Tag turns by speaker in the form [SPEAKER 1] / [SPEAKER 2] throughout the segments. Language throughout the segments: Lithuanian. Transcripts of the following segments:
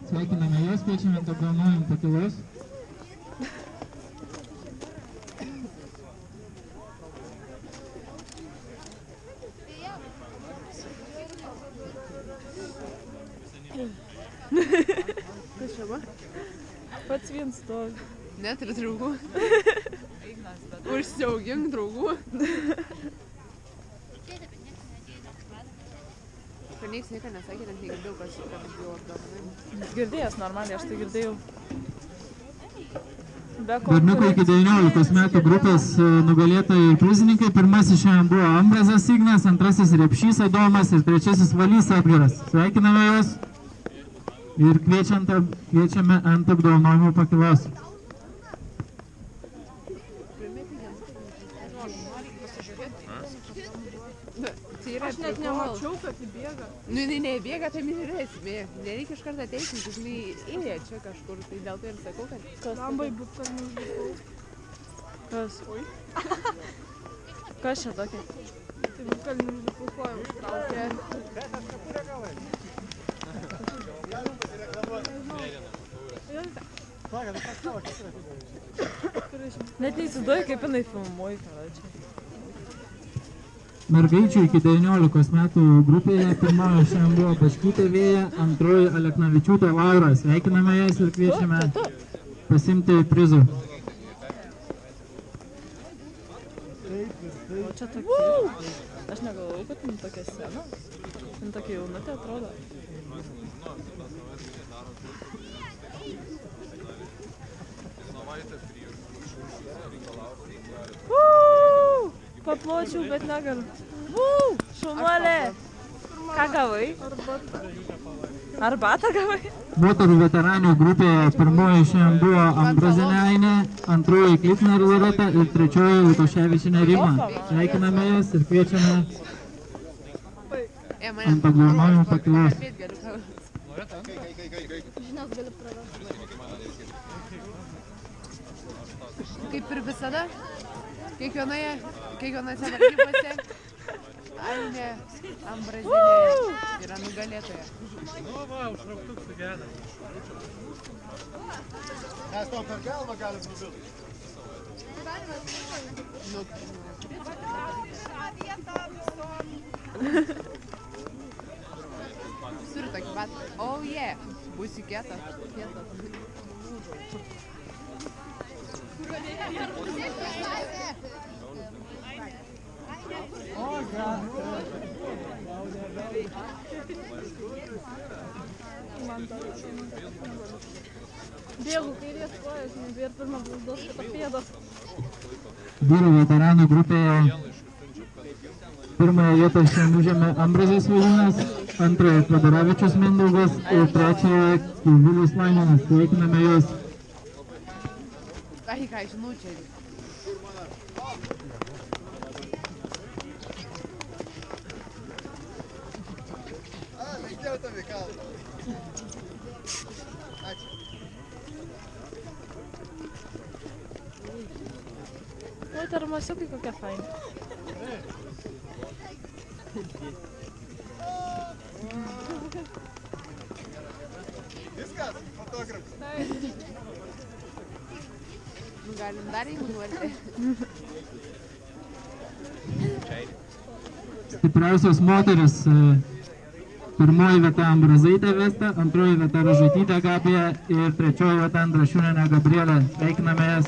[SPEAKER 1] Sveikiname juos, kviečiame ant apdovanojimų pakylos.
[SPEAKER 2] Kas čia va?
[SPEAKER 3] Pats viens stovi.
[SPEAKER 2] Neturi draugų. Užsiaugink draugų. Kad nieks nieko nesakė, net negirdėjau, kad jau apdovanojimų.
[SPEAKER 3] Girdėjęs normaliai, aš tai girdėjau.
[SPEAKER 1] Berniukai iki 19 metų grupės nugalėtojai ir prizininkai. Pirmasis šiandien buvo Ambrazas Ignas, antrasis Repšys Adomas ir trečiasis Valys Edgaras. Sveikiname juos ir kviečiame ant apdovanojimų pakylos.
[SPEAKER 3] Aš net nemačiau, kad įbėga.
[SPEAKER 2] Nu, jinai nebėga, tai ir esmė. Nereikia iš kartą teisintis, jinai ėjo čia kažkur, tai dėl to ir sakau, kad...
[SPEAKER 3] Lambai būt, kad neužlipau. Kas? Oi. Kas čia tokia? Tai būt, kad neužlipau kojom užtraukė. Net neįsivaizduoju, kaip jinai filmuoja.
[SPEAKER 1] Mergaičių iki 19 metų grupėje pirmoji šiandien buvo Baškytė Vėja, antroji Aleknavičiūtė Laura. Sveikiname jas ir kviečiame pasimti prizų.
[SPEAKER 3] O čia tokia. Aš negalvojau, kad jin tokia sena. Jin tokia jaunutė atrodo. Papločiau, bet negaliu. Šaunuolė! Ką gavai? Arbatą gavai?
[SPEAKER 1] Moterų veteranių grupėje pirmoji šiandien buvo Ambrazinainė, antroji Klitner Loreta ir trečioji Lukoševičinė Rima. Sveikiname jas ir kviečiame ant apdovanojimų pakylos.
[SPEAKER 2] Kaip ir visada, kiekvienose varžybose Ainė Ambrazinė yra nugalėtoja.
[SPEAKER 4] Nu va, užtrauktuk sugeda. Mes to per galvą galim nubilti.
[SPEAKER 2] Turiu tokį pat. Oh yeah, būsi kietas.
[SPEAKER 3] Bėgu kairės kojas, nebėr pirmą blauzdos kitą pėdos.
[SPEAKER 1] Vyrų veteranų grupėje pirmąją vietą šiandien užėmė Ambrazas Viliūnas, antrąją Kvadravičius Mindaugas ir trečiąją Vilius Laimonas. Sveikiname juos.
[SPEAKER 2] Ai, ką žinau čia.
[SPEAKER 4] Reikėjo tavį kalbą. Ačiū.
[SPEAKER 3] Oi, termosiukai kokie faini.
[SPEAKER 4] Viskas, fotografas.
[SPEAKER 2] Nu, galim dar jeigu norite.
[SPEAKER 1] Stipriausios moteris. Pirmoji vieta Ambrazaitė Vesta, antroji vieta Ražaitytė Gabija ir trečioji vieta Andrašiūnienė Gabrielė. Sveikiname jas.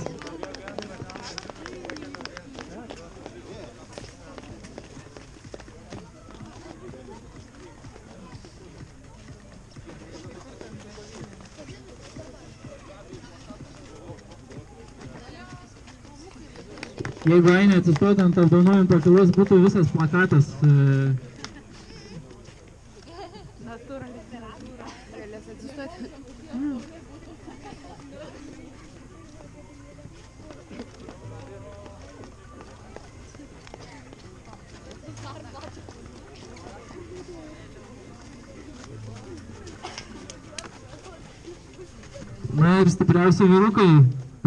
[SPEAKER 1] Jeigu Ainė atsistotų ant apdovanojimų pakylos, būtų visas plakatas.
[SPEAKER 2] Galės atsistoti.
[SPEAKER 1] Na ir stipriausi vyrukai.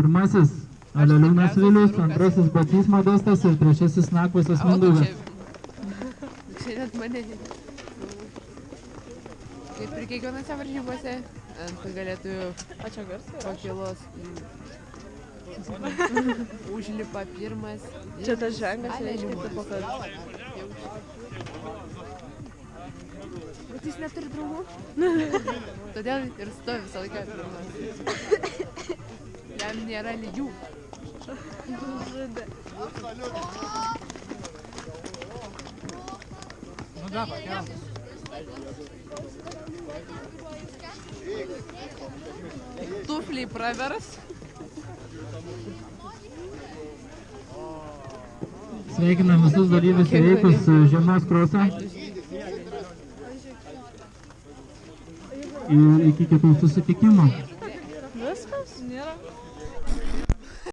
[SPEAKER 1] Pirmasis Aleliūnas Vilius, antrasis Bacys Modestas ir trečiasis Nakvasas Mindaugas.
[SPEAKER 2] Čia net mane... Kaip ir kiekvienose varžybose ant galėtų
[SPEAKER 3] A čia garsiai yra?
[SPEAKER 2] pakilos. Užlipa pirmas.
[SPEAKER 3] Čia tas žengas reiškia, tipo, kad...
[SPEAKER 2] Bet jis neturi draugų. Todėl ir stovi visą laiką pirmas. Jam nėra lygių.
[SPEAKER 3] Žaidė.
[SPEAKER 1] Nu dabar, jau.
[SPEAKER 2] Tufliai pravers.
[SPEAKER 1] Sveikinam visus dalyvius įveikus žiemos krosą. Ir iki kitų susitikimų.